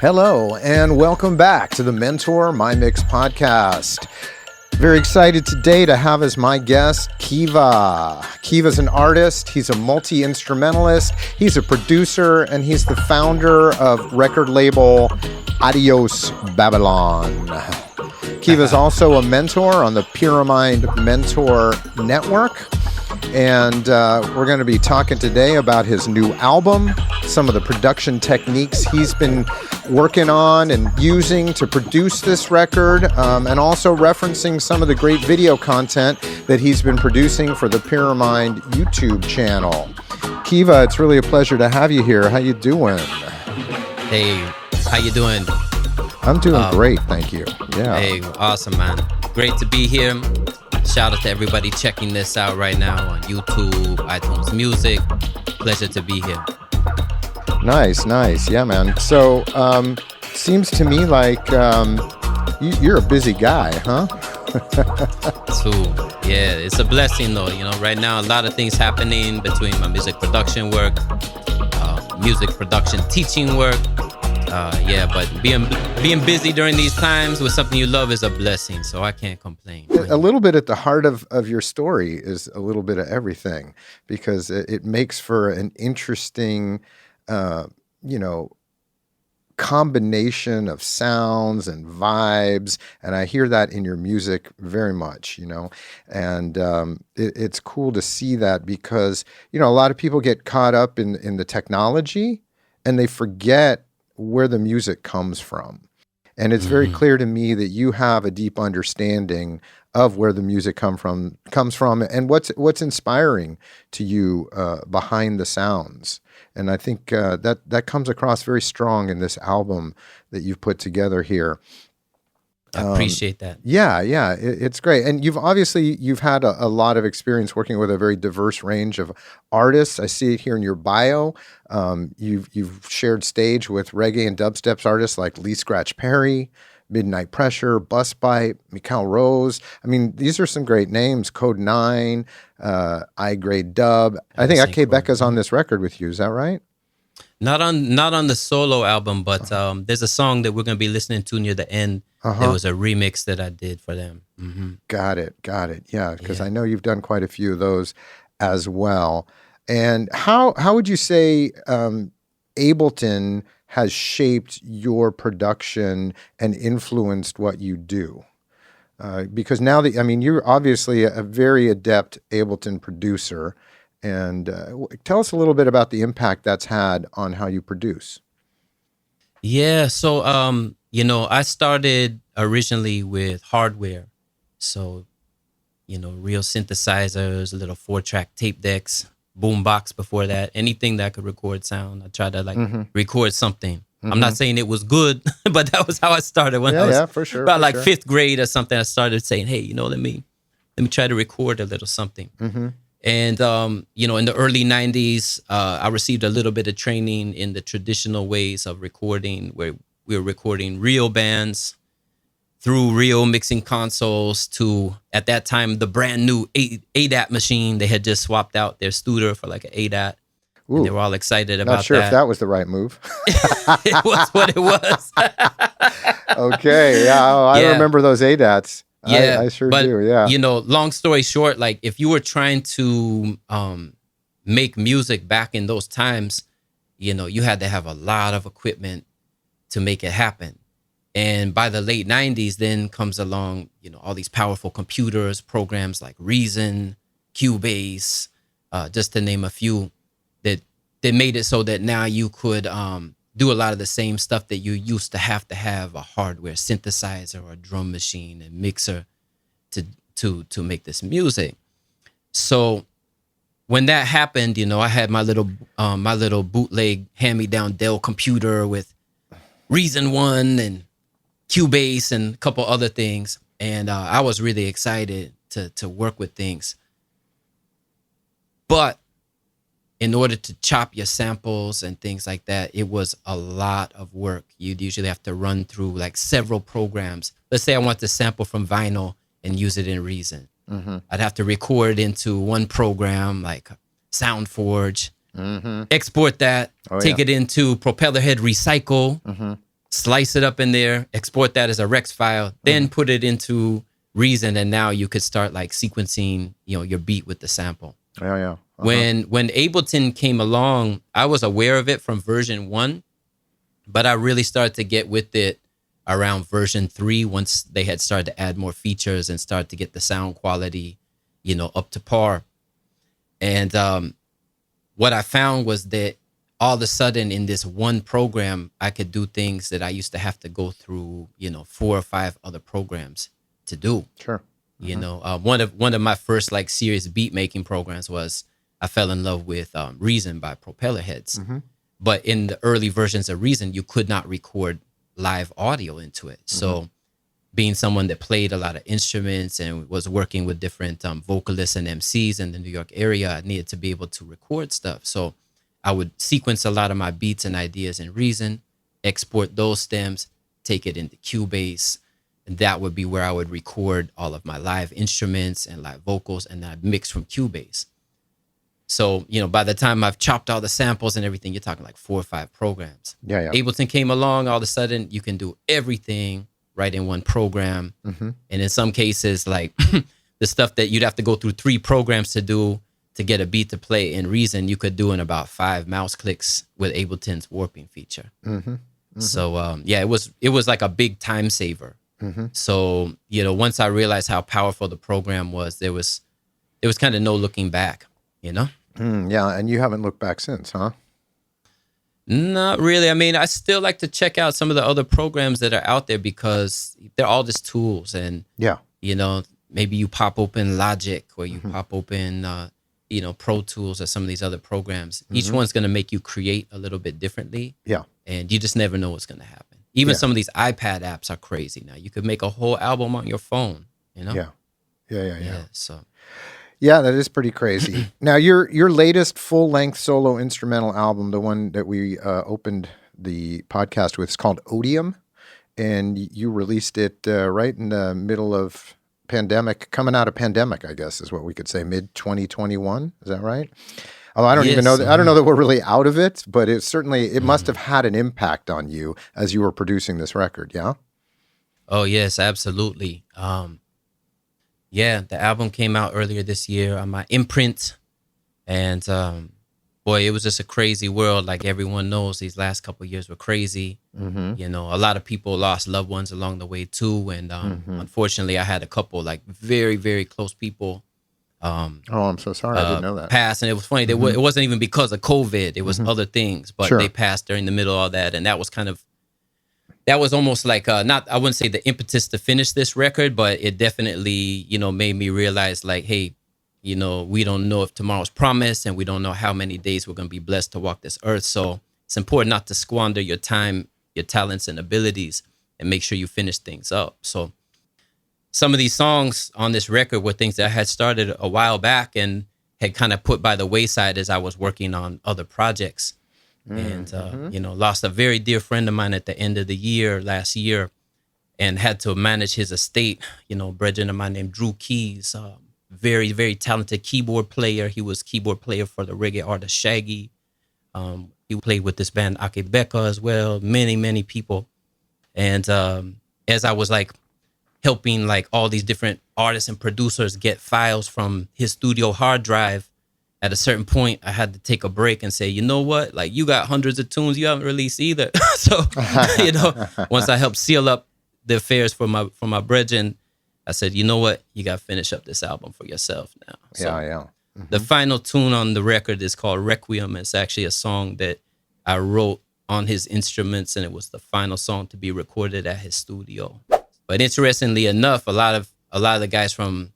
Hello, and welcome back to the Mentor My Mix podcast. Very excited today to have as my guest Kiva. Kiva's an artist, he's a multi-instrumentalist, he's a producer, and he's the founder of record label Adios Babylon. Kiva's also a mentor on the Pyramind Mentor Network. And we're going to be talking today about his new album, some of the production techniques he's been working on and using to produce this record, and also referencing some of the great video content that he's been producing for the Pyramind YouTube channel. Kiva, it's really a pleasure to have you here. How you doing? Hey, how you doing? I'm doing great, thank you. Yeah. Hey, awesome, man. Great to be here. Shout out to everybody checking this out right now on YouTube, iTunes Music. Pleasure to be here. Nice. Yeah, man. So, seems to me like you're a busy guy, huh? Yeah, it's a blessing though. You know, right now a lot of things happening between my music production work, music production teaching work. But being busy during these times with something you love is a blessing, so I can't complain. A little bit at the heart of your story is a little bit of everything, because it makes for an interesting, combination of sounds and vibes, and I hear that in your music very much, and it's cool to see that, because, a lot of people get caught up in the technology and they forget where the music comes from. And it's very clear to me that you have a deep understanding of where the music comes from and what's inspiring to you behind the sounds. And I think that comes across very strong in this album that you've put together here. I appreciate that. Yeah, it's great. And you've had a lot of experience working with a very diverse range of artists. I see it here in your bio. You've shared stage with reggae and dubstep artists like Lee Scratch Perry, Midnight Pressure, Bus Bite, Mikal Rose. I mean, these are some great names. Code 9, I Grade Dub. I think Ake Becca's on this record with you. Is that right? Not on the solo album, but there's a song that we're going to be listening to near the end. There was a remix that I did for them. Mm-hmm. Got it. Yeah, because I know you've done quite a few of those as well. And how would you say Ableton has shaped your production and influenced what you do? Because now you're obviously a very adept Ableton producer. And tell us a little bit about the impact that's had on how you produce. Yeah, so, I started originally with hardware. So, real synthesizers, little 4-track tape decks, boombox before that, anything that could record sound. I tried to record something. I'm not saying it was good, but that was how I started when I was for sure, about fifth grade or something. I started saying, hey, let me try to record a little something. And, in the early 90s, I received a little bit of training in the traditional ways of recording, where we were recording real bands through real mixing consoles to, at that time, the brand new ADAT machine. They had just swapped out their Studer for like an ADAT. And they were all excited about that. Not sure if that was the right move. It was what it was. Okay, I remember those ADATs. Yeah, I sure do. Yeah. Long story short, like if you were trying to make music back in those times, you had to have a lot of equipment to make it happen. And by the late 90s, then comes along, all these powerful computers, programs like Reason, Cubase, just to name a few, that made it so that now you could do a lot of the same stuff that you used to have a hardware synthesizer or a drum machine and mixer to make this music. So when that happened, I had my little bootleg hand-me-down Dell computer with Reason 1 and Cubase and a couple other things, and I was really excited to work with things. But in order to chop your samples and things like that, it was a lot of work. You'd usually have to run through like several programs. Let's say I want to sample from vinyl and use it in Reason. I'd have to record into one program like SoundForge, export that, take it into Propellerhead Recycle, slice it up in there, export that as a Rex file, then put it into Reason, and now you could start like sequencing, your beat with the sample. Yeah. When Ableton came along, I was aware of it from version 1, but I really started to get with it around version 3 once they had started to add more features and start to get the sound quality, up to par. And what I found was that all of a sudden in this one program, I could do things that I used to have to go through, 4 or 5 other programs to do. Sure. One of my first like serious beat making programs was I fell in love with Reason by Propellerheads. But in the early versions of Reason, you could not record live audio into it. So being someone that played a lot of instruments and was working with different vocalists and MCs in the New York area, I needed to be able to record stuff. So I would sequence a lot of my beats and ideas in Reason, export those stems, take it into Cubase, and that would be where I would record all of my live instruments and live vocals, and I'd mix from Cubase. So, by the time I've chopped all the samples and everything, you're talking like 4 or 5 programs. Yeah. Ableton came along, all of a sudden you can do everything right in one program. And in some cases, like the stuff that you'd have to go through 3 programs to do to get a beat to play in Reason, you could do in about 5 mouse clicks with Ableton's warping feature. So it was like a big time saver. So once I realized how powerful the program was, there was kind of no looking back. Yeah, and you haven't looked back since, huh? Not really. I mean, I still like to check out some of the other programs that are out there because they're all just tools, and maybe you pop open Logic or you pop open Pro Tools or some of these other programs. Each one's going to make you create a little bit differently. Yeah. And you just never know what's going to happen. Even some of these iPad apps are crazy now. You could make a whole album on your phone, Yeah. So. Yeah, that is pretty crazy. Now, your latest full-length solo instrumental album, the one that we opened the podcast with, is called Odium, and you released it right in the middle of pandemic, coming out of pandemic, I guess is what we could say, mid-2021. Is that right? Although I don't even know I don't know that we're really out of it, but it must have had an impact on you as you were producing this record, yeah? Oh, yes, absolutely. The album came out earlier this year on my imprint, and boy, it was just a crazy world. Like everyone knows, these last couple of years were crazy. A lot of people lost loved ones along the way too, and unfortunately, I had a couple like very, very close people. I'm so sorry, I didn't know that. Passed, and it was funny. It wasn't even because of COVID; it was other things, but they passed during the middle of all that, and that was almost like I wouldn't say the impetus to finish this record, but it definitely, made me realize like, hey, we don't know if tomorrow's promised, and we don't know how many days we're going to be blessed to walk this earth. So it's important not to squander your time, your talents and abilities, and make sure you finish things up. So some of these songs on this record were things that I had started a while back and had kind of put by the wayside as I was working on other projects. And, lost a very dear friend of mine at the end of the year, last year, and had to manage his estate. Brethren of mine named Drew Keys, very, very talented keyboard player. He was keyboard player for the reggae artist Shaggy. He played with this band Akebeka as well, many, many people. And as I was like helping like all these different artists and producers get files from his studio hard drive, at a certain point, I had to take a break and say, you know what? Like, you got hundreds of tunes you haven't released either. So, once I helped seal up the affairs for my brethren, I said, you know what? You got to finish up this album for yourself now. So the final tune on the record is called Requiem. It's actually a song that I wrote on his instruments, and it was the final song to be recorded at his studio. But interestingly enough, a lot of the guys from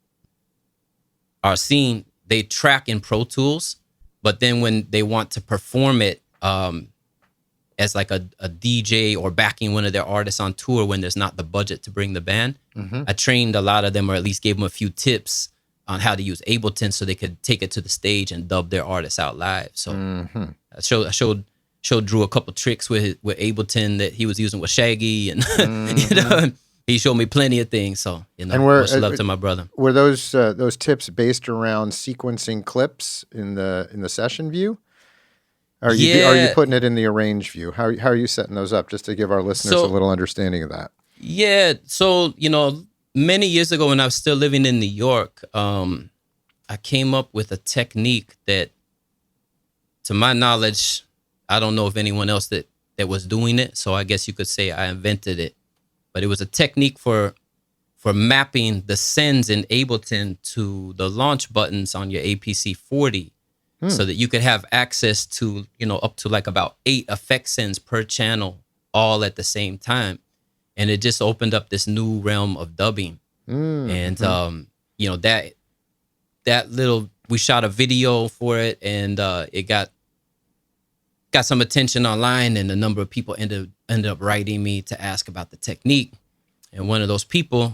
our scene, they track in Pro Tools, but then when they want to perform it as like a DJ or backing one of their artists on tour when there's not the budget to bring the band, I trained a lot of them, or at least gave them a few tips on how to use Ableton so they could take it to the stage and dub their artists out live. So I showed Drew a couple tricks with Ableton that he was using with Shaggy, and he showed me plenty of things. So much love to my brother. Were those tips based around sequencing clips in the session view? Are you putting it in the arrange view? How are you setting those up, just to give our listeners a little understanding of that? Yeah. So, many years ago when I was still living in New York, I came up with a technique that, to my knowledge, I don't know of anyone else that was doing it. So I guess you could say I invented it. But it was a technique for mapping the sends in Ableton to the launch buttons on your APC 40, so that you could have access to, up to like about 8 effect sends per channel all at the same time. And it just opened up this new realm of dubbing. And, that little, we shot a video for it, and it got some attention online, and a number of people ended up writing me to ask about the technique. And one of those people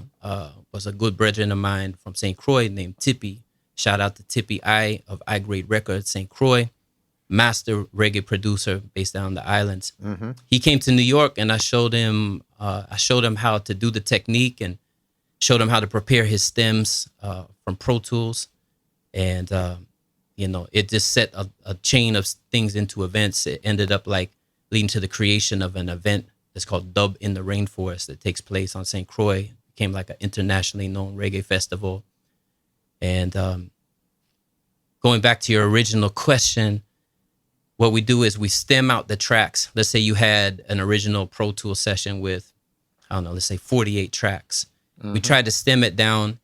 was a good brethren of mine from St. Croix named Tippy. Shout out to Tippy I of I Grade Records, St. Croix, master reggae producer based down the islands. He came to New York, and I showed him how to do the technique, and showed him how to prepare his stems from Pro Tools. And, it just set a chain of things into events. It ended up like leading to the creation of an event that's called Dub in the Rainforest that takes place on St. Croix. It became like an internationally known reggae festival. And going back to your original question, what we do is we stem out the tracks. Let's say you had an original Pro Tools session with, let's say 48 tracks. We tried to stem it down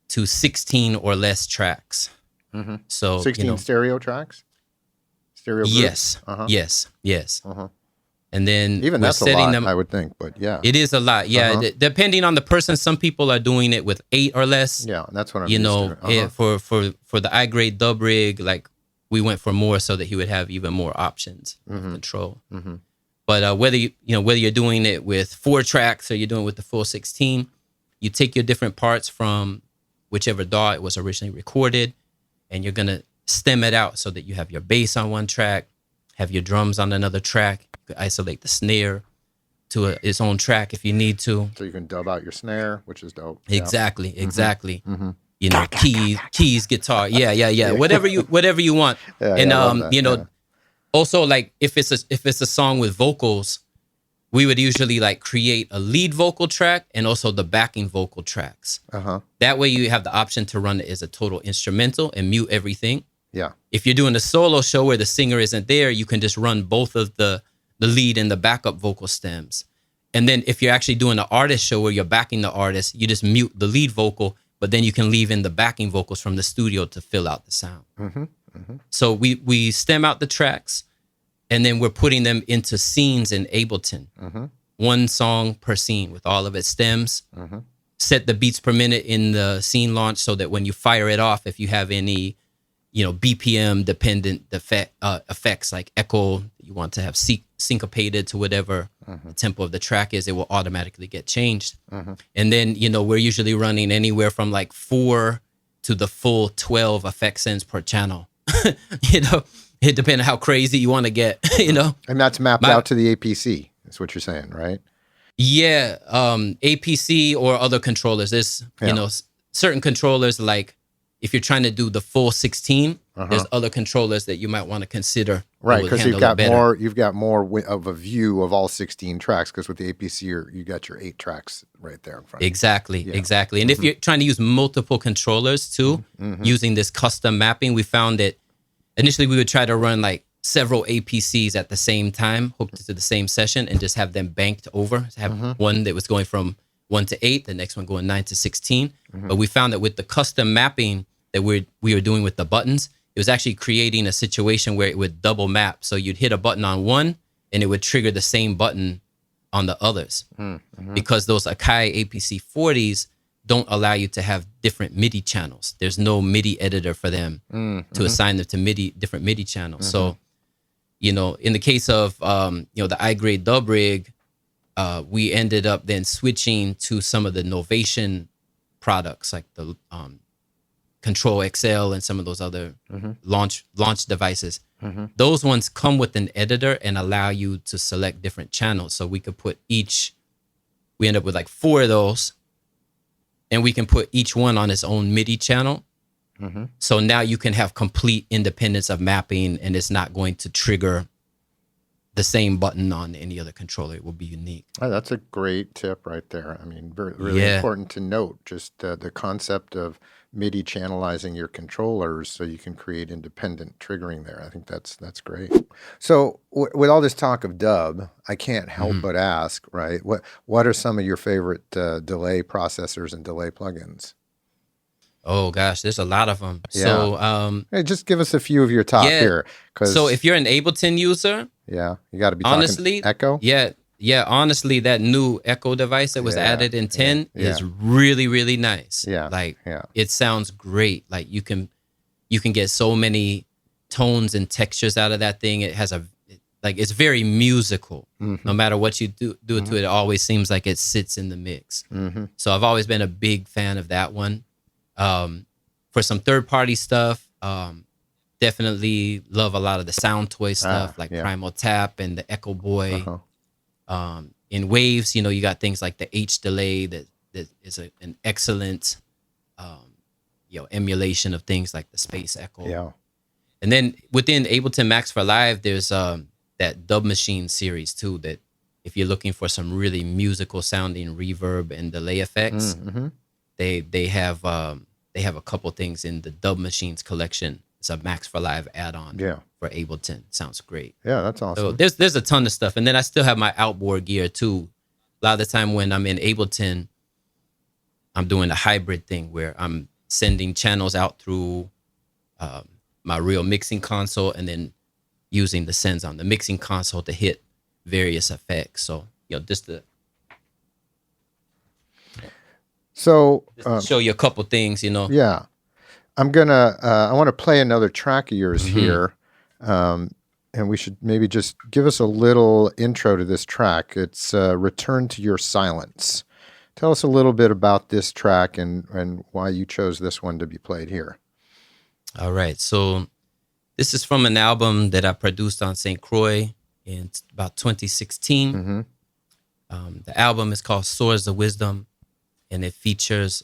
to 16 or less tracks. So 16 stereo tracks? Stereo groups? Yes. Yes. And then even that's a lot, I would think, but yeah. It is a lot. Yeah. Depending on the person, some people are doing it with 8 or less. Yeah, that's what I'm used to. For the I grade dub rig, like we went for more so that he would have even more options of control. But whether you're doing it with 4 tracks or you're doing it with the full 16, you take your different parts from whichever DAW it was originally recorded, and you're going to stem it out so that you have your bass on one track, have your drums on another track. You could isolate the snare to its own track if you need to. So you can dub out your snare, which is dope. Exactly. Keys, guitar. Yeah. Whatever you want. Also, like if it's a song with vocals, we would usually like create a lead vocal track and also the backing vocal tracks. That way you have the option to run it as a total instrumental and mute everything. Yeah. If you're doing a solo show where the singer isn't there, you can just run both of the lead and the backup vocal stems. And then if you're actually doing an artist show where you're backing the artist, you just mute the lead vocal, but then you can leave in the backing vocals from the studio to fill out the sound. So we stem out the tracks, and then we're putting them into scenes in Ableton. 1 song per scene with all of its stems. Set the beats per minute in the scene launch so that when you fire it off, if you have any, BPM dependent effects like echo, you want to have syncopated to whatever the tempo of the track is, it will automatically get changed. And then, we're usually running anywhere from like 4 to the full 12 effect sends per channel. It depends on how crazy you want to get, And that's mapped out to the APC. That's what you're saying, right? Yeah. APC or other controllers. There's, certain controllers, like if you're trying to do the full 16, there's other controllers that you might want to consider. Right, because you've got more of a view of all 16 tracks, because with the APC, you got your 8 tracks right there in front of you. Exactly. And if you're trying to use multiple controllers too, using this custom mapping, we found that initially we would try to run like several APCs at the same time, hooked to the same session, and just have them banked over. Have one that was going from 1 to 8, the next one going 9 to 16. But we found that with the custom mapping that we were doing with the buttons, it was actually creating a situation where it would double map. So you'd hit a button on one and it would trigger the same button on the others. Because those Akai APC 40s don't allow you to have different MIDI channels. There's no MIDI editor for them to assign them to different MIDI channels. So, in the case of, the I-grade dub rig, we ended up then switching to some of the Novation products, like the Control XL and some of those other launch devices. Those ones come with an editor and allow you to select different channels. So we could put we end up with like 4 of those, and we can put each one on its own MIDI channel. So now you can have complete independence of mapping, and it's not going to trigger the same button on any other controller. It will be unique. Oh, that's a great tip right there. I mean, really important to note just the concept of MIDI channelizing your controllers so you can create independent triggering there. I think that's great. So with all this talk of dub, I can't help but ask, right? What are some of your favorite delay processors and delay plugins? Oh gosh, there's a lot of them. Yeah. So Hey, just give us a few of your top here. So if you're an Ableton user, you got to be honestly, talking Echo. Yeah, honestly, that new Echo device that was added in 10 is really, really nice. It sounds great. Like you can get so many tones and textures out of that thing. It has it's very musical. No matter what you do to it, it always seems like it sits in the mix. So I've always been a big fan of that one. For some third-party stuff, definitely love a lot of the Sound Toy stuff, like Primal Tap and the Echo Boy. In waves, you got things like the H delay that is an excellent, emulation of things like the Space Echo. Yeah. And then within Ableton Max for Live, there's that Dub Machine series too. That if you're looking for some really musical sounding reverb and delay effects, they have a couple things in the Dub Machines collection. It's a Max for Live add-on for Ableton. Sounds great. Yeah, that's awesome. So there's a ton of stuff. And then I still have my outboard gear too. A lot of the time when I'm in Ableton, I'm doing a hybrid thing where I'm sending channels out through my real mixing console and then using the sends on the mixing console to hit various effects. So, just to show you a couple things, Yeah. I'm gonna. I want to play another track of yours here, and we should maybe just give us a little intro to this track. It's "Return to Your Silence." Tell us a little bit about this track and why you chose this one to be played here. All right, so this is from an album that I produced on St. Croix in about 2016. The album is called "Swords of Wisdom," and it features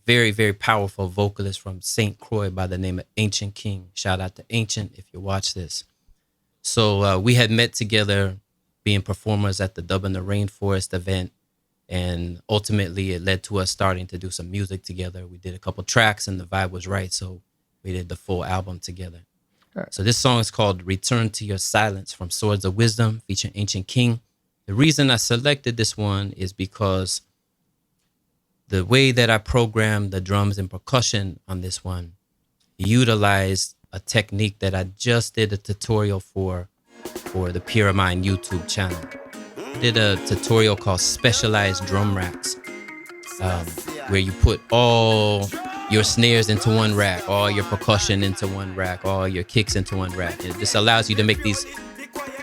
very, very powerful vocalist from St. Croix by the name of Ancient King. Shout out to Ancient if you watch this. So we had met together being performers at the Dub in the Rainforest event, and ultimately it led to us starting to do some music together. We did a couple tracks and the vibe was right, so we did the full album together. Right. So this song is called "Return to Your Silence" from Swords of Wisdom featuring Ancient King. The reason I selected this one is because the way that I programmed the drums and percussion on this one utilized a technique that I just did a tutorial for the Pyramind YouTube channel. I did a tutorial called Specialized Drum Racks, where you put all your snares into one rack, all your percussion into one rack, all your kicks into one rack. And this allows you to make these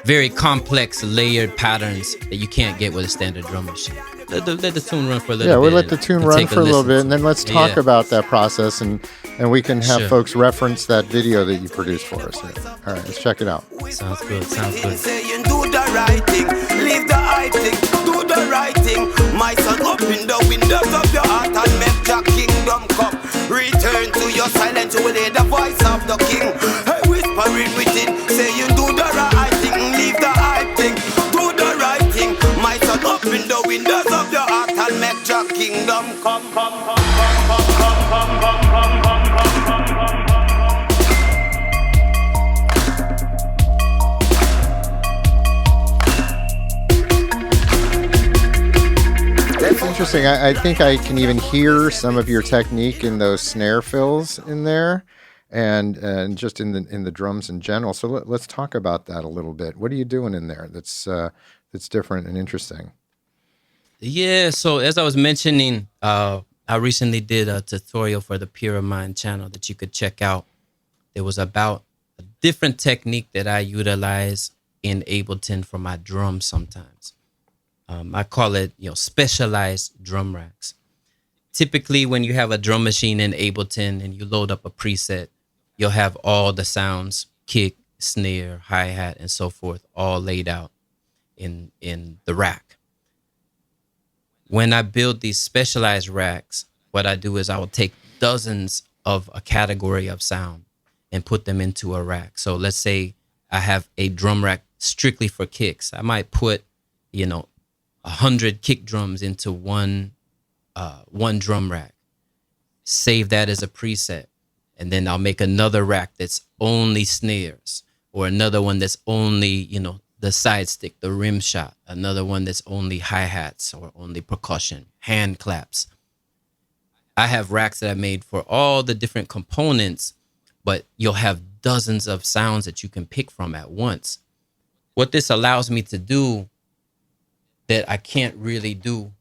very complex layered patterns that you can't get with a standard drum machine. Let the tune run for a little bit. Yeah, we'll let the tune run for a little bit, and then let's talk about that process, and we can have folks reference that video that you produced for us. All right, let's check it out. Sounds good, sounds good. Saying do the right thing, leave the hype thing, do the right thing. My son, open the windows of your heart and make your kingdom come. Return to your silence, you will hear the voice of the king. Hey, whispering within, saying do the right thing, leave the hype thing, do the right thing. My son, open the windows of your heart and make your kingdom come. That's interesting. I think I can even hear some of your technique in those snare fills in there, and just in the drums in general. So let's talk about that a little bit. What are you doing in there that's different and interesting? Yeah, so as I was mentioning, I recently did a tutorial for the Pyramind channel that you could check out. It was about a different technique that I utilize in Ableton for my drums sometimes. I call it, specialized drum racks. Typically, when you have a drum machine in Ableton and you load up a preset, you'll have all the sounds, kick, snare, hi-hat, and so forth, all laid out in the rack. When I build these specialized racks, what I do is I will take dozens of a category of sound and put them into a rack. So let's say I have a drum rack strictly for kicks. I might put, 100 kick drums into one drum rack, save that as a preset. And then I'll make another rack that's only snares, or another one that's only, the side stick, the rim shot, another one that's only hi-hats or only percussion, hand claps. I have racks that I made for all the different components, but you'll have dozens of sounds that you can pick from at once. What this allows me to do that I can't really do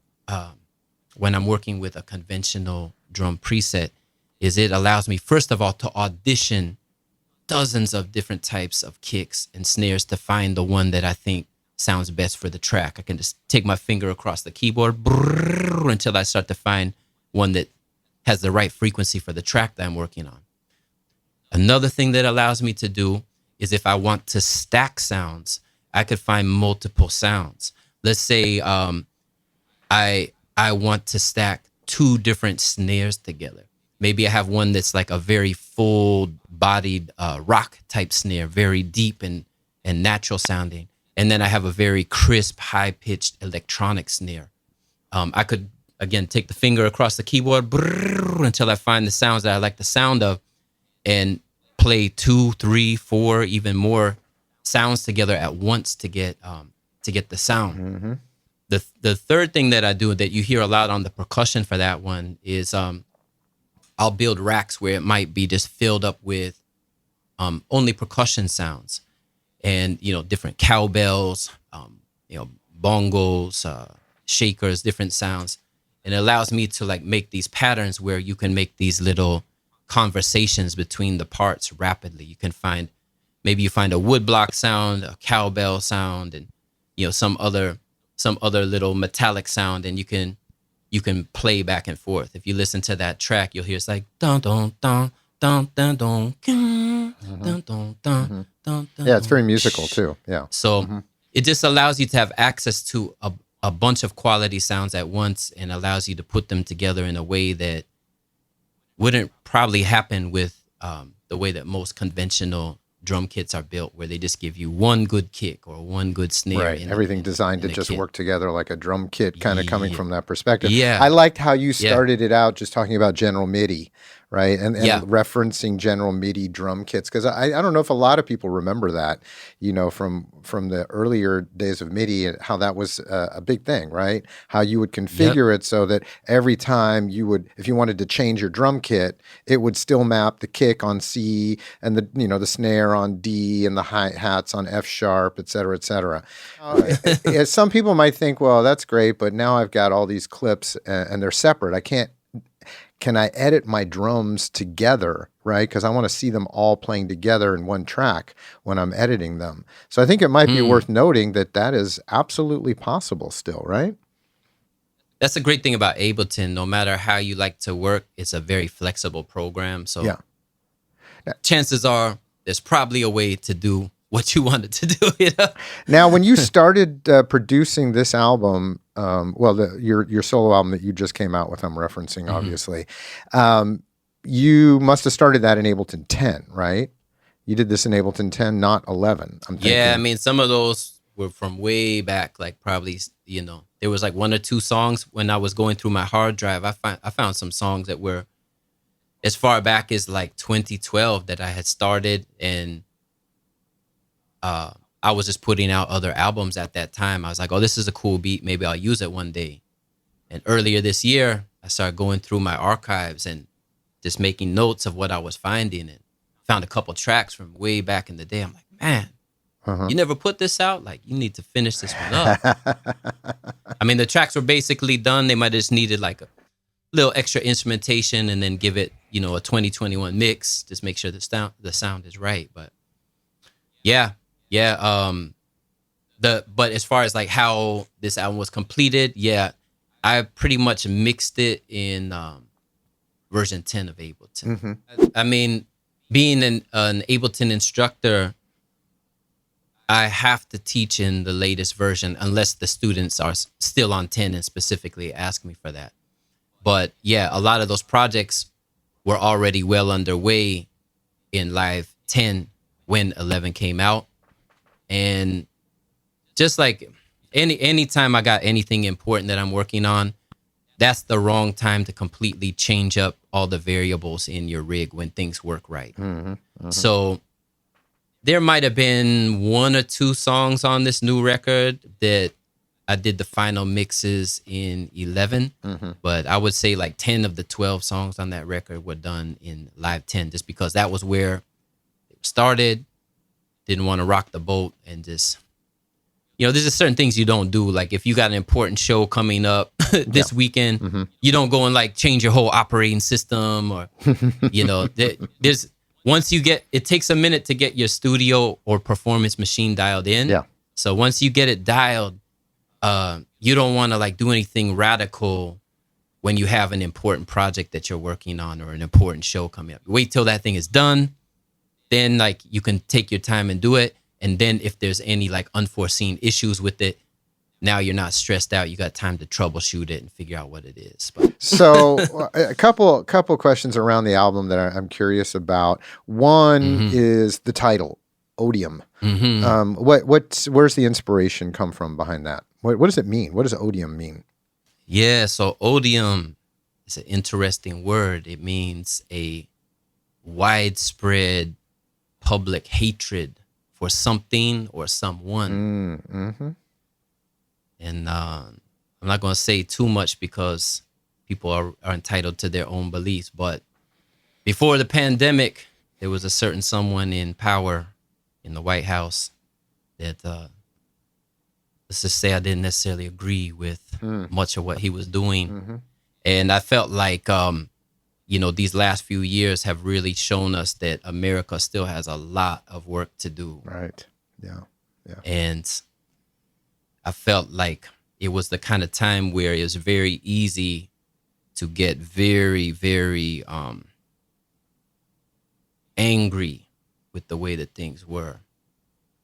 when I'm working with a conventional drum preset is it allows me, first of all, to audition dozens of different types of kicks and snares to find the one that I think sounds best for the track. I can just take my finger across the keyboard until I start to find one that has the right frequency for the track that I'm working on. Another thing that allows me to do is if I want to stack sounds, I could find multiple sounds. Let's say I want to stack 2 different snares together. Maybe I have one that's like a very full-bodied rock type snare, very deep and natural sounding. And then I have a very crisp, high-pitched electronic snare. I could, again, take the finger across the keyboard until I find the sounds that I like the sound of and play 2, 3, 4, even more sounds together at once to get the sound. Mm-hmm. The third thing that I do that you hear a lot on the percussion for that one is I'll build racks where it might be just filled up with only percussion sounds and, different cowbells, bongos, shakers, different sounds. And it allows me to like make these patterns where you can make these little conversations between the parts rapidly. You can find, maybe you find a woodblock sound, a cowbell sound, and, some other little metallic sound, and you can play back and forth. If you listen to that track, you'll hear it's like dun dun dun dun dun dun dun dun dun dun dun. Yeah, it's very musical too. Yeah. So it just allows you to have access to a bunch of quality sounds at once, and allows you to put them together in a way that wouldn't probably happen with the way that most conventional drum kits are built, where they just give you one good kick or one good snare. Right. Everything designed to just kit. work together like a drum kit, kind of coming from that perspective. Yeah. I liked how you started it out just talking about General MIDI, right? And referencing General MIDI drum kits. Because I don't know if a lot of people remember that, from the earlier days of MIDI, and how that was a big thing, right? How you would configure it so that every time if you wanted to change your drum kit, it would still map the kick on C and the snare on D and the hi-hats on F sharp, et cetera, et cetera. Some people might think, well, that's great, but now I've got all these clips and they're separate. Can I edit my drums together, right? Because I want to see them all playing together in one track when I'm editing them. So I think it might be worth noting that is absolutely possible still, right? That's a great thing about Ableton. No matter how you like to work, it's a very flexible program. So chances are there's probably a way to do what you wanted to do. Now, when you started producing this album, your solo album that you just came out with, I'm referencing, obviously, you must have started that in Ableton 10, right? You did this in Ableton 10, not 11, I'm thinking. Yeah, I mean, some of those were from way back, like probably, there was like 1 or 2 songs when I was going through my hard drive. I found some songs that were as far back as like 2012 that I had started, and I was just putting out other albums at that time. I was like, oh, this is a cool beat. Maybe I'll use it one day. And earlier this year, I started going through my archives and just making notes of what I was finding, and found a couple tracks from way back in the day. I'm like, man, you never put this out? Like, you need to finish this one up. I mean, the tracks were basically done. They might have just needed like a little extra instrumentation, and then give it, a 2021 mix. Just make sure the sound is right. But but as far as like how this album was completed, I pretty much mixed it in version 10 of Ableton. I mean, being an Ableton instructor, I have to teach in the latest version unless the students are still on 10 and specifically ask me for that. But a lot of those projects were already well underway in Live 10 when 11 came out. And just like anytime I got anything important that I'm working on, that's the wrong time to completely change up all the variables in your rig when things work right. So there might have been 1 or 2 songs on this new record that I did the final mixes in 11, but I would say like 10 of the 12 songs on that record were done in Live 10, just because that was where it started. Didn't want to rock the boat, and just, there's just certain things you don't do. Like if you got an important show coming up this weekend, you don't go and like change your whole operating system, or, there's, once you get, it takes a minute to get your studio or performance machine dialed in. Yeah. So once you get it dialed, you don't want to like do anything radical when you have an important project that you're working on or an important show coming up. Wait till that thing is done. Then like you can take your time and do it. And then if there's any like unforeseen issues with it, now you're not stressed out. You got time to troubleshoot it and figure out what it is. But so a couple questions around the album that I'm curious about. One is the title, Odium. Where's the inspiration come from behind that? What does it mean? What does Odium mean? Yeah, so Odium is an interesting word. It means a widespread public hatred for something or someone. And I'm not going to say too much because people are entitled to their own beliefs. But before the pandemic, there was a certain someone in power in the White House that, let's just say, I didn't necessarily agree with much of what he was doing. And I felt like, these last few years have really shown us that America still has a lot of work to do. Right. Yeah. And I felt like it was the kind of time where it was very easy to get very, very angry with the way that things were.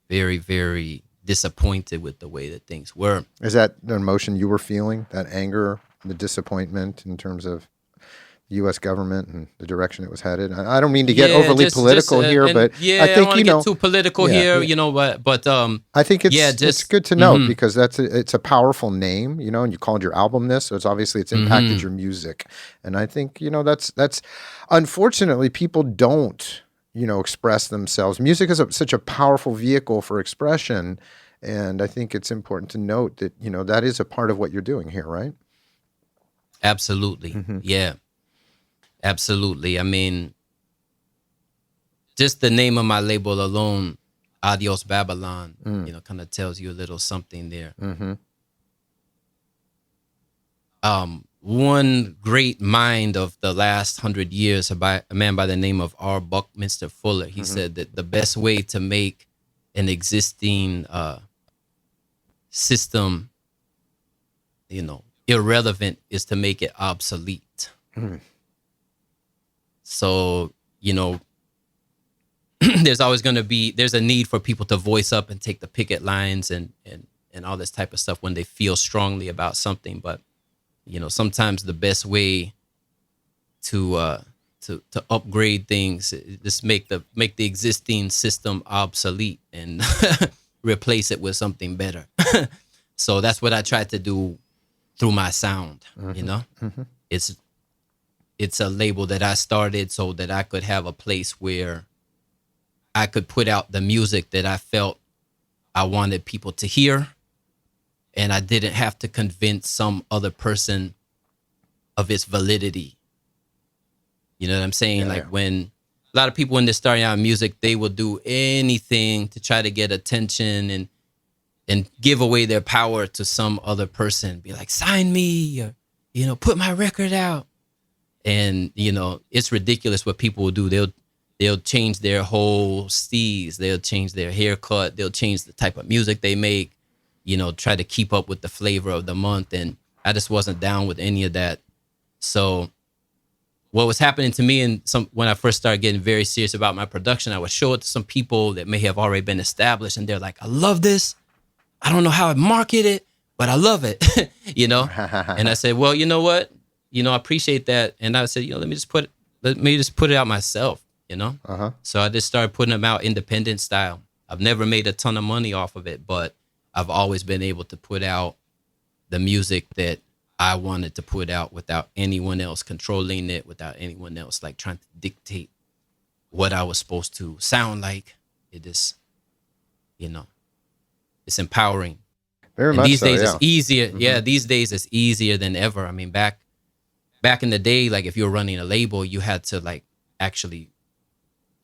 Very, very disappointed with the way that things were. Is that the emotion you were feeling, that anger, the disappointment in terms of the U.S. government and the direction it was headed? I don't mean to get overly political here, but I think, I don't get too political here, but I think it's good to note because it's a powerful name, and you called your album this, so it's impacted your music. And I think, that's unfortunately people don't, express themselves. Music is such a powerful vehicle for expression. And I think it's important to note that, that is a part of what you're doing here, right? Absolutely. Yeah. Absolutely. I mean, just the name of my label alone, Adios Babylon, kind of tells you a little something there. One great mind of the last 100 years, a man by the name of R. Buckminster Fuller, he said that the best way to make an existing system, irrelevant is to make it obsolete. So, there's always going to there's a need for people to voice up and take the picket lines and all this type of stuff when they feel strongly about something. But, sometimes the best way to upgrade things is just make the existing system obsolete and replace it with something better. So that's what I tried to do through my sound. It's a label that I started so that I could have a place where I could put out the music that I felt I wanted people to hear, and I didn't have to convince some other person of its validity. You know what I'm saying? When a lot of people, when they're starting out in music, they will do anything to try to get attention and give away their power to some other person. Be like, sign me, or, put my record out. And, it's ridiculous what people will do. They'll change their whole steez. They'll change their haircut. They'll change the type of music they make, try to keep up with the flavor of the month. And I just wasn't down with any of that. So what was happening to me when I first started getting very serious about my production, I would show it to some people that may have already been established. And they're like, I love this. I don't know how I market it, but I love it, And I said, well, you know what? I appreciate that. And I said, let me just put let me just put it out myself, you know? Uh-huh. So I just started putting them out independent style. I've never made a ton of money off of it, but I've always been able to put out the music that I wanted to put out without anyone else controlling it, without anyone else like trying to dictate what I was supposed to sound like. It is, you know, it's empowering. Very And much these so, days yeah. it's easier. Yeah, these days it's easier than ever. I mean, back in the day, like if you were running a label, you had to like actually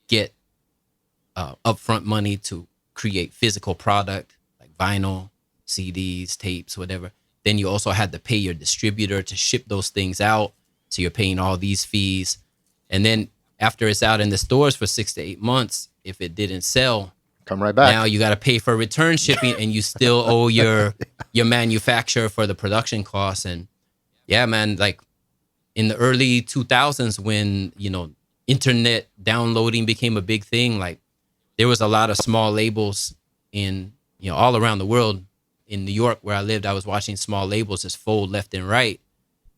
get upfront money to create physical product like vinyl, CDs, tapes, whatever. Then you also had to pay your distributor to ship those things out. So you're paying all these fees. And then after it's out in the stores for 6 to 8 months, if it didn't sell, Come right back. now you got to pay for return shipping, and you still owe your manufacturer for the production costs. And yeah, man, like in the early 2000s when, you know, internet downloading became a big thing, like there was a lot of small labels in, you know, all around the world. In New York where I lived, I was watching small labels just fold left and right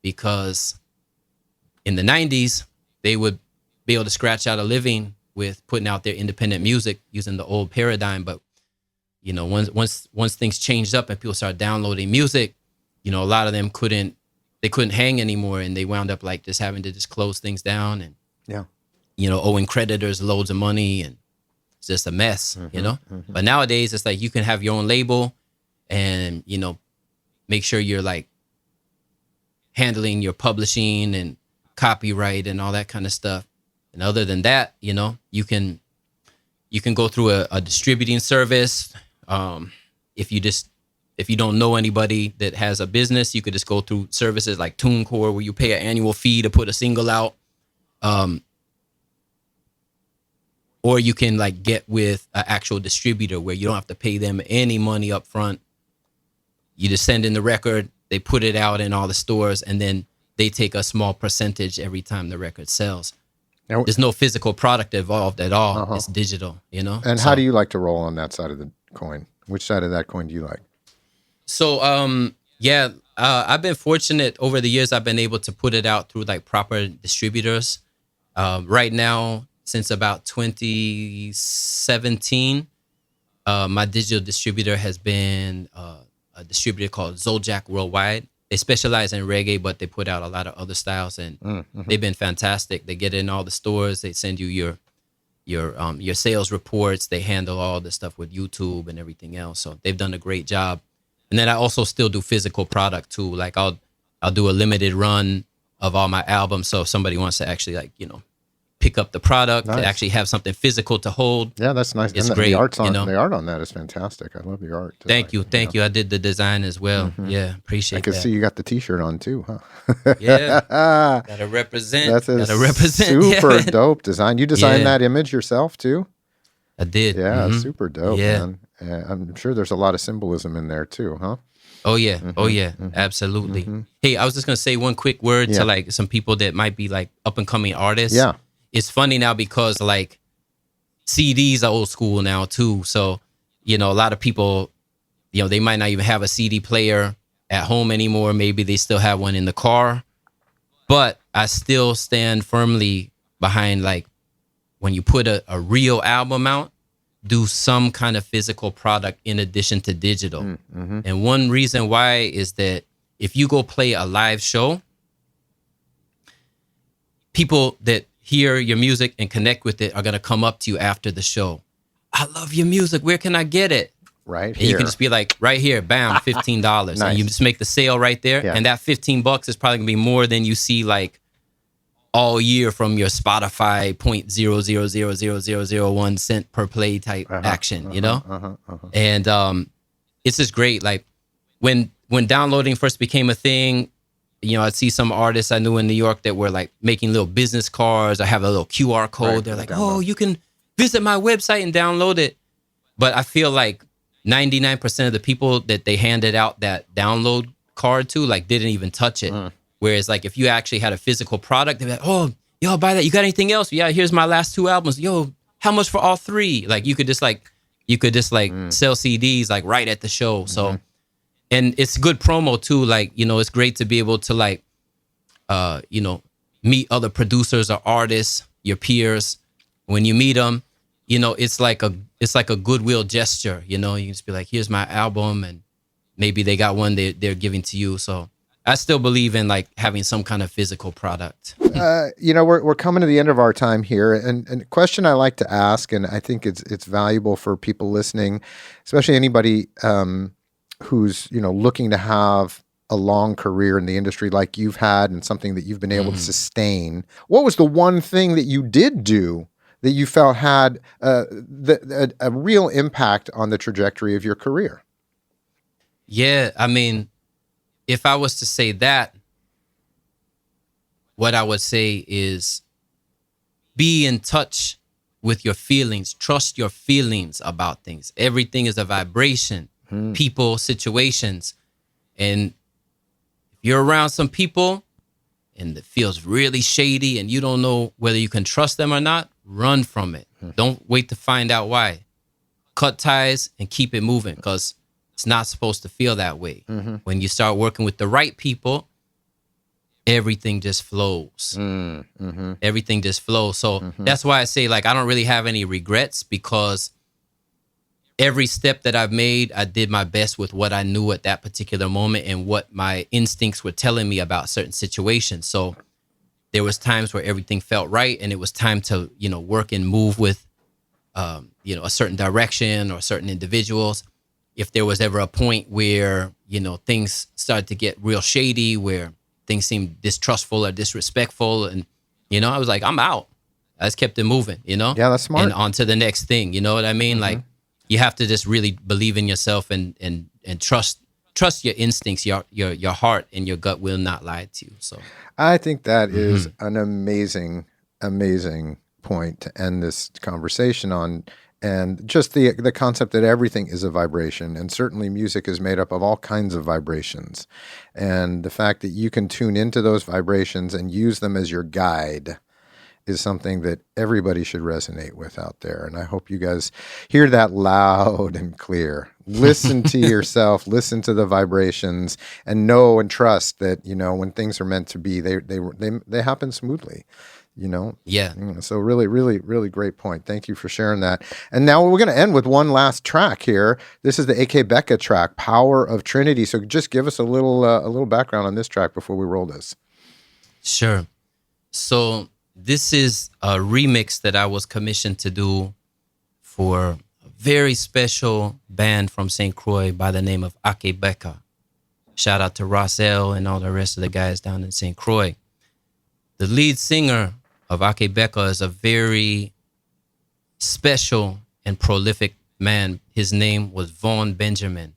because in the 90s, they would be able to scratch out a living with putting out their independent music using the old paradigm. But, you know, once things changed up and people started downloading music, you know, a lot of them couldn't hang anymore, and they wound up like just having to just close things down and, Yeah. you know, owing creditors loads of money, and it's just a mess, you know? But nowadays it's like you can have your own label and, you know, make sure you're like handling your publishing and copyright and all that kind of stuff. And other than that, you know, you can go through a distributing service. If you don't know anybody that has a business, you could just go through services like TuneCore, where you pay an annual fee to put a single out. Or you can like get with an actual distributor where you don't have to pay them any money up front. You just send in the record, they put it out in all the stores, and then they take a small percentage every time the record sells. Now, There's no physical product involved at all. Uh-huh. It's digital, you know? and So- how do you like to roll on that side of the coin? Which side of that coin do you like? So, I've been fortunate over the years. I've been able to put it out through like proper distributors. Right now, since about 2017, my digital distributor has been a distributor called Zoljack Worldwide. They specialize in reggae, but they put out a lot of other styles, and they've been fantastic. They get in all the stores. They send you your sales reports. They handle all the stuff with YouTube and everything else. So they've done a great job. And then I also still do physical product too. Like I'll do a limited run of all my albums. So if somebody wants to actually like, you know, pick up the product, Nice. to actually have something physical to hold. Yeah, that's nice. It's and great, the art's on you know? the art on that is fantastic. I love your art. Thank you. I did the design as well. Yeah, appreciate I can that. see you got the T-shirt on too, huh? Yeah. Gotta represent. That's a Gotta represent. super Yeah. dope design. You designed Yeah. that image yourself too? I did. Yeah, Mhm. super dope, Yeah. man. I'm sure there's a lot of symbolism in there too, huh? Oh yeah. Oh yeah. Absolutely. Hey, I was just gonna say one quick word Yeah. to like some people that might be like up and coming artists. Yeah. It's funny now because like CDs are old school now too. So, you know, a lot of people, you know, they might not even have a CD player at home anymore. Maybe they still have one in the car. But I still stand firmly behind like when you put a real album out, do some kind of physical product in addition to digital. And one reason why is that if you go play a live show, people that hear your music and connect with it are going to come up to you after the show. I love your music. Where can I get it? Right And here. you can just be like, right here, bam, $15. Nice. And you just make the sale right there. Yeah. And that $15 is probably gonna be more than you see like all year from your Spotify 0.000001 cent per play type action, you know? And it's just great. Like when downloading first became a thing, you know, I'd see some artists I knew in New York that were like making little business cards. I have a little QR code. Right, They're like, download. oh, you can visit my website and download it. But I feel like 99% of the people that they handed out that download card to, like, didn't even touch it. Whereas, like, if you actually had a physical product, they'd be like, oh, yo, buy that. You got anything else? Yeah, here's my last 2 albums. Yo, how much for all 3? Like, you could just sell CDs, like, right at the show. So, and it's good promo, too. Like, you know, it's great to be able to, like, you know, meet other producers or artists, your peers. When you meet them, you know, it's like a goodwill gesture. You know, you just be like, here's my album, and maybe they got one they're giving to you. So I still believe in like having some kind of physical product. You know, we're coming to the end of our time here, and a question I like to ask, and I think it's valuable for people listening, especially anybody who's, you know, looking to have a long career in the industry like you've had, and something that you've been able to sustain. What was the one thing that you did do that you felt had a real impact on the trajectory of your career? Yeah, I mean, if I was to say that, what I would say is be in touch with your feelings. Trust your feelings about things. Everything is a vibration, people, situations. And if you're around some people and it feels really shady and you don't know whether you can trust them or not, run from it. Don't wait to find out why. Cut ties and keep it moving, because it's not supposed to feel that way. When you start working with the right people, everything just flows. Everything just flows. So that's why I say, like, I don't really have any regrets, because every step that I've made, I did my best with what I knew at that particular moment and what my instincts were telling me about certain situations. So there was times where everything felt right, and it was time to, you know, work and move with, you know, a certain direction or certain individuals. If there was ever a point where, you know, things started to get real shady, where things seemed distrustful or disrespectful, and, you know, I was like, I'm out. I just kept it moving, you know? Yeah, that's smart. And on to the next thing, you know what I mean? Like, you have to just really believe in yourself and trust your instincts, your heart and your gut will not lie to you. So I think that is an amazing point to end this conversation on. And just the concept that everything is a vibration, and certainly music is made up of all kinds of vibrations. And the fact that you can tune into those vibrations and use them as your guide is something that everybody should resonate with out there. And I hope you guys hear that loud and clear. Listen to yourself, listen to the vibrations, and know and trust that, you know, when things are meant to be, they happen smoothly. You know? Yeah. So really, really, really great point. Thank you for sharing that. And now we're going to end with one last track here. This is the A.K. Becca track, Power of Trinity. So just give us a little background on this track before we roll this. Sure. So this is a remix that I was commissioned to do for a very special band from St. Croix by the name of A.K. Becca. Shout out to Ross L. and all the rest of the guys down in St. Croix. The lead singer of A.K. Becca is a very special and prolific man. His name was Vaughn Benjamin.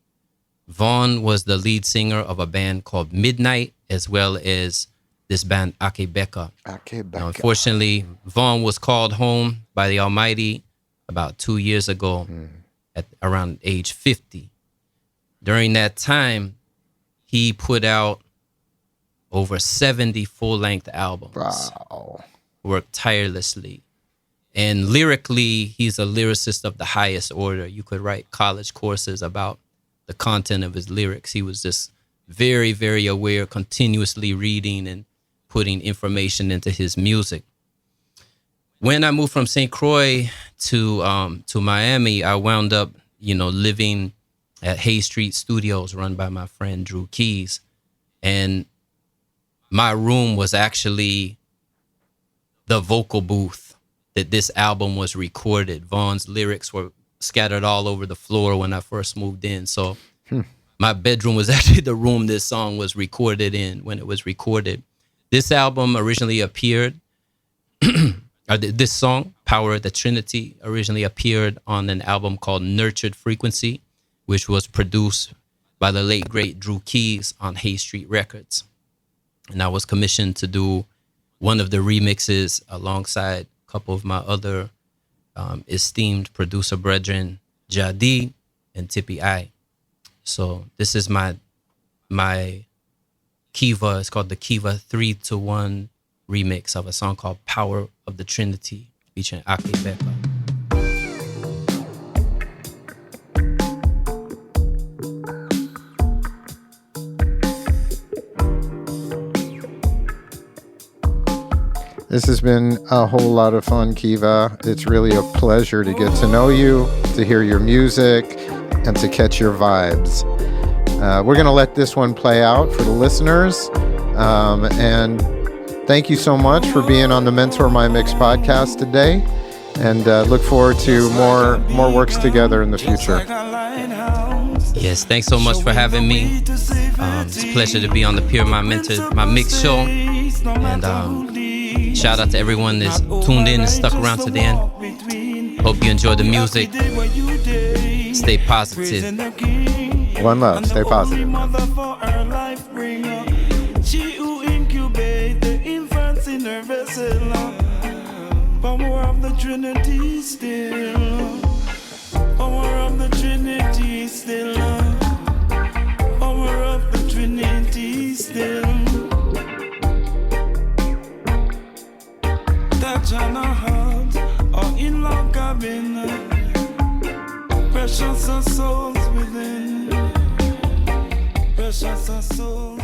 Vaughn was the lead singer of a band called Midnight, as well as this band A.K. Becca. A.K. Becca. Now, unfortunately, Vaughn was called home by the Almighty about 2 years ago at around age 50. During that time, he put out over 70 full-length albums. Wow. Worked tirelessly. And lyrically, he's a lyricist of the highest order. You could write college courses about the content of his lyrics. He was just very, very aware, continuously reading and putting information into his music. When I moved from St. Croix to Miami, I wound up, you know, living at Hay Street Studios, run by my friend Drew Keys. And my room was actually the vocal booth that this album was recorded. Vaughn's lyrics were scattered all over the floor when I first moved in. So my bedroom was actually the room this song was recorded in when it was recorded. This album originally appeared, this song, Power of the Trinity, originally appeared on an album called Nurtured Frequency, which was produced by the late, great Drew Keys on Hay Street Records. And I was commissioned to do one of the remixes alongside a couple of my other esteemed producer brethren, Jadi and Tippy I. So this is my Kiva. It's called the Kiva 3-to-1 remix of a song called Power of the Trinity featuring A.K. Becca. This has been a whole lot of fun, Kiva. It's really a pleasure to get to know you, to hear your music, and to catch your vibes. We're going to let this one play out for the listeners. And thank you so much for being on the Mentor My Mix podcast today. And look forward to more works together in the future. Yes, thanks so much for having me. It's a pleasure to be on the Pyramind My Mix show. And shout out to everyone that's tuned in and stuck around to the end. Hope you enjoy the music. Stay positive. One love. Stay positive. She who incubate the infants in her vessel. Power of the Trinity still. Power of the Trinity still. Power of the Trinity still. Touch on our hearts or in log cabin. Precious are souls within. Precious are souls.